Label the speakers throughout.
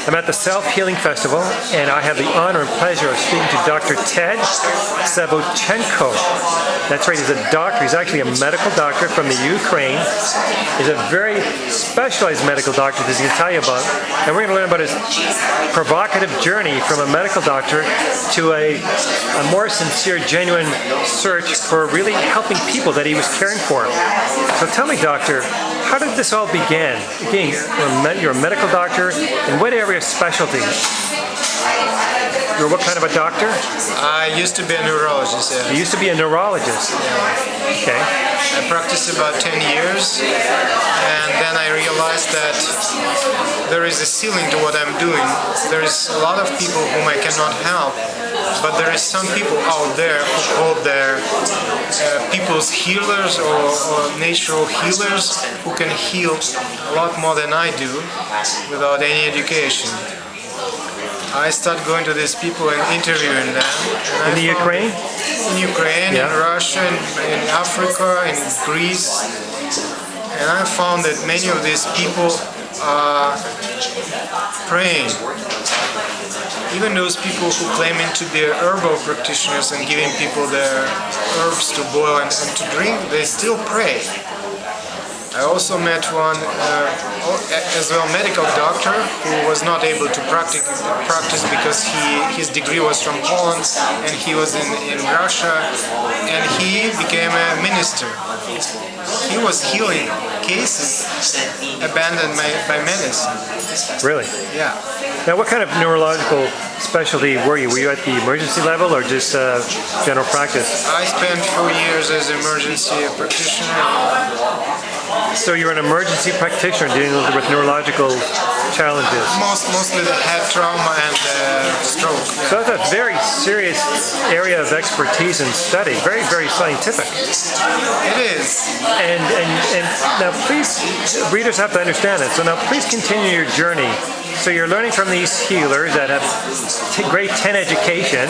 Speaker 1: I'm at the Self-Healing Festival, and I have the honor and pleasure of speaking to Dr. Savchenko. That's right, he's a doctor. He's actually a medical doctor from the Ukraine. He's a very specialized medical doctor that he's going to tell you about. And we're going to learn about his provocative journey from a medical doctor to a more sincere, genuine search for really helping people that he was caring for. So tell me, doctor, how did this all begin? Again, you're a medical doctor. In what area of specialty? You're what kind of a doctor?
Speaker 2: I used to be a neurologist. Yeah.
Speaker 1: You used to be a neurologist. Okay.
Speaker 2: I practiced about 10 years, and then I realized that there is a ceiling to what I'm doing. There is a lot of people whom I cannot help, but there is some people out there who call their people's healers or natural healers who can heal a lot more than I do without any education. I started going to these people and interviewing them.
Speaker 1: In the Ukraine?
Speaker 2: In Ukraine,
Speaker 1: yeah.
Speaker 2: In Russia, in Africa, in Greece. And I found that many of these people are praying. Even those people who claim to be herbal practitioners and giving people their herbs to boil and to drink, they still pray. I also met one as well medical doctor who was not able to practice because his degree was from Poland and he was in Russia, and he became a minister. He was healing cases abandoned by medicine.
Speaker 1: Really?
Speaker 2: Yeah.
Speaker 1: Now, what kind of neurological specialty were you? Were you at the emergency level or just general practice?
Speaker 2: I spent 4 years as an emergency practitioner.
Speaker 1: So you're an emergency practitioner dealing with neurological challenges?
Speaker 2: Mostly the head trauma and stroke. Yeah.
Speaker 1: So that's a very serious area of expertise and study. Very, very scientific.
Speaker 2: It is.
Speaker 1: And now please, readers have to understand it. So now please continue your journey. So you're learning from these healers that have grade 10 education,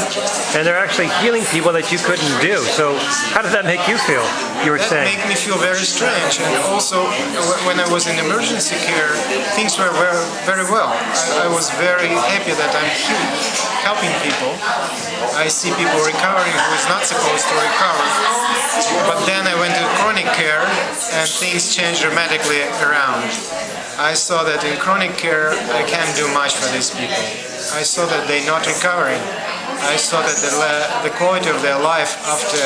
Speaker 1: and they're actually healing people that you couldn't do. So how did that make you feel? You were saying.
Speaker 2: That made me feel very strange. And also, when I was in emergency care, things were very well. I was very happy that I'm helping people. I see people recovering who is not supposed to recover. But then I went to chronic care, and things changed dramatically around. I saw that in chronic care I can't do much for these people. I saw that they're not recovering. I saw that the quality of their life after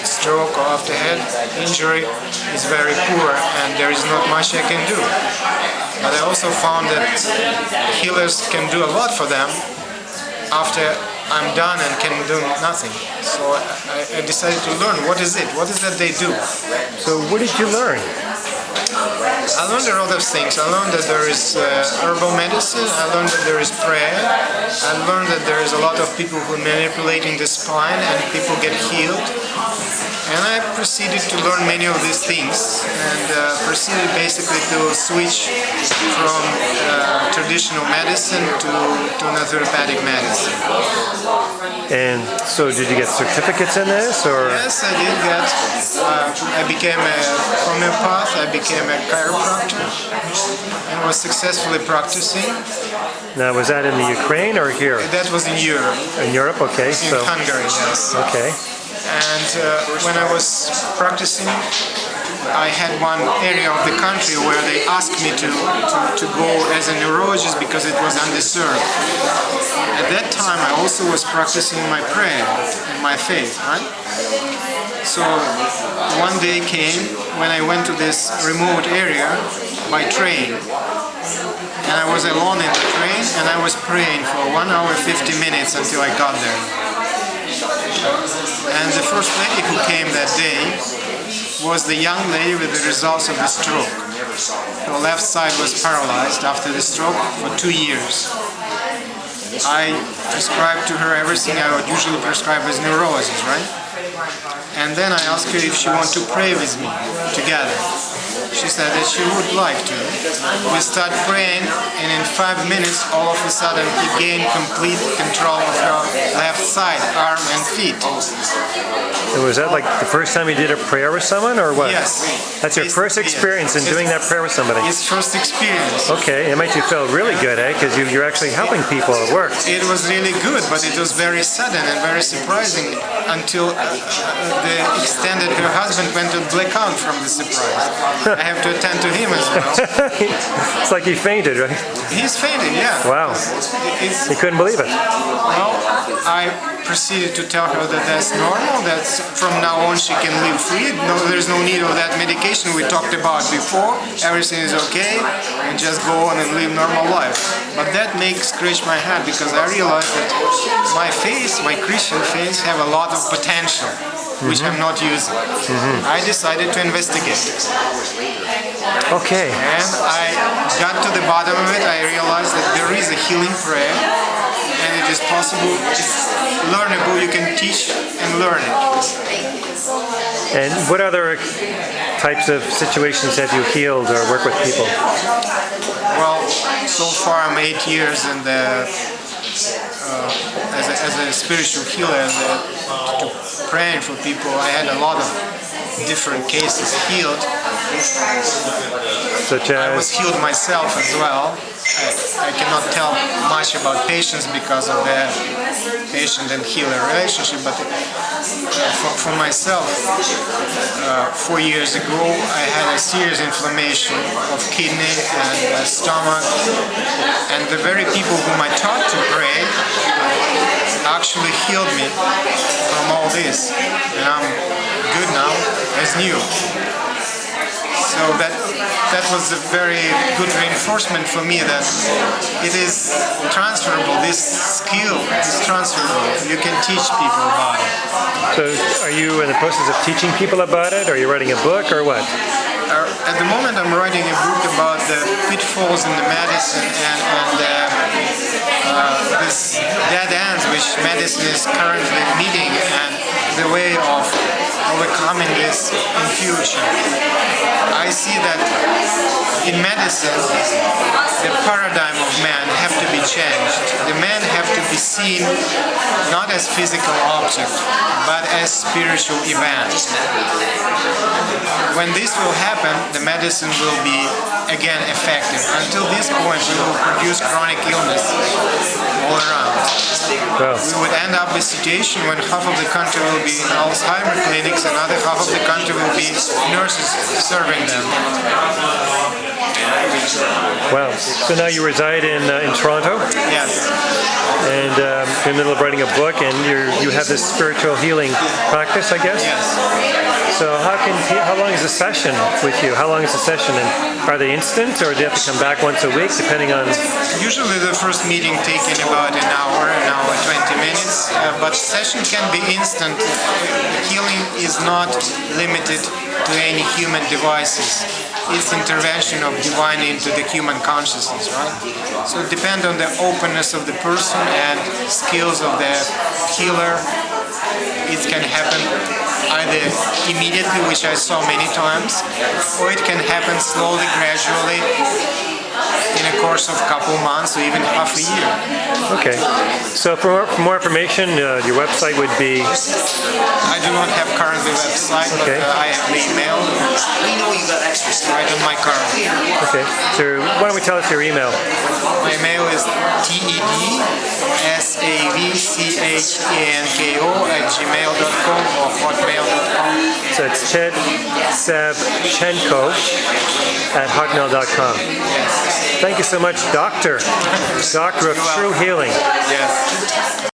Speaker 2: stroke or after head injury is very poor, and there is not much I can do. But I also found that healers can do a lot for them after I'm done and can do nothing. So I decided to learn what is it? What is that they do?
Speaker 1: So what did you learn?
Speaker 2: I learned a lot of things. I learned that there is herbal medicine. I learned that there is prayer. I learned that there is a lot of people who are manipulating the spine and people get healed. And I proceeded to learn many of these things and proceeded basically to switch from traditional medicine to naturopathic medicine.
Speaker 1: And so did you get certificates in this, or?
Speaker 2: Yes, I did get. I became a homeopath, I became a chiropractor, and was successfully practicing.
Speaker 1: Now, was that in the Ukraine or here?
Speaker 2: That was in Europe.
Speaker 1: In Europe, okay.
Speaker 2: In Hungary, yes.
Speaker 1: Okay.
Speaker 2: And when I was practicing, I had one area of the country where they asked me to go as a neurologist because it was underserved. At that time, I also was practicing my prayer and my faith, right? So one day came when I went to this remote area by train. And I was alone in the train, and I was praying for 1 hour 50 minutes until I got there. And the first lady who came that day was the young lady with the results of the stroke. Her left side was paralyzed after the stroke for 2 years. I prescribed to her everything I would usually prescribe as a neurologist, right? And then I asked her if she wanted to pray with me together. She said that she would like to. We start praying, and in 5 minutes, all of a sudden, he gained complete control of her left side, arm and feet.
Speaker 1: And was that like the first time you did a prayer with someone, or what?
Speaker 2: Yes.
Speaker 1: That's your first experience in doing that prayer with somebody?
Speaker 2: His first experience.
Speaker 1: Okay, it makes you feel really good, eh? Because you're actually helping people at work.
Speaker 2: It was really good, but it was very sudden and very surprising until the extent that her husband went to blackout from the surprise. I have to attend to him as well.
Speaker 1: It's like he fainted, right?
Speaker 2: He's fainting, yeah.
Speaker 1: Wow. He couldn't believe it.
Speaker 2: Well, I proceeded to tell her that that's normal, that from now on she can live free. No, there's no need of that medication we talked about before. Everything is okay, and just go on and live normal life. But that makes scratch my head because I realized that my faith, my Christian faith, have a lot of potential, which I'm not using. I decided to investigate.
Speaker 1: Okay.
Speaker 2: And I got to the bottom of it. I realized that there is a healing prayer, and it is possible, it's learnable. You can teach and learn it.
Speaker 1: And what other types of situations have you healed or worked with people?
Speaker 2: Well, so far I'm 8 years in the as a spiritual healer, praying for people. I had a lot of different cases healed.
Speaker 1: Such
Speaker 2: I was
Speaker 1: as?
Speaker 2: healed myself as well. I cannot tell much about patients because of the patient and healer relationship, but for myself, 4 years ago, I had a serious inflammation of kidney and stomach, and the very people whom I taught to pray actually healed me from all this, and I'm good now as new. So that was a very good reinforcement for me that it is transferable. This skill is transferable. You can teach people about it.
Speaker 1: So are you in the process of teaching people about it? Are you writing a book or what?
Speaker 2: At the moment I'm writing a book about the pitfalls in the medicine and this dead ends which medicine is currently meeting and the way of overcoming this in future. I see that in medicine, the paradigm of man have to be changed. The man have to be seen not as physical object, but as spiritual event. When this will happen, the medicine will be again effective. Until this point, we will produce chronic illness all around.
Speaker 1: Well,
Speaker 2: We would end up with a situation when half of the country will be in Alzheimer clinics and other half of the country will be nurses serving them.
Speaker 1: wow. So now you reside in Toronto,
Speaker 2: Yes.
Speaker 1: and you're in the middle of writing a book, and you have this spiritual healing practice, I guess?
Speaker 2: Yes.
Speaker 1: So how long is a session with you? How long is the session? And are they instant, or do you have to come back once a week, depending on?
Speaker 2: Usually the first meeting taking about an hour 20 minutes, but session can be instant. Healing is not limited to any human devices. It's intervention of divine into the human consciousness, right? So it depends on the openness of the person and skills of the healer. It can happen either immediately, which I saw many times, or it can happen slowly, gradually, in a course of a couple months or even half a year.
Speaker 1: Okay. So for more information, your website would be?
Speaker 2: I do not have currently a website, but
Speaker 1: Okay.
Speaker 2: I have the email right on my card.
Speaker 1: Okay. So why don't we tell us your email?
Speaker 2: My email is tedsavchenko@gmail.com or hotmail.com.
Speaker 1: So it's tedsavchenko@hotmail.com.
Speaker 2: Yes.
Speaker 1: Thank you so much, Doctor of True Healing.
Speaker 2: Yes.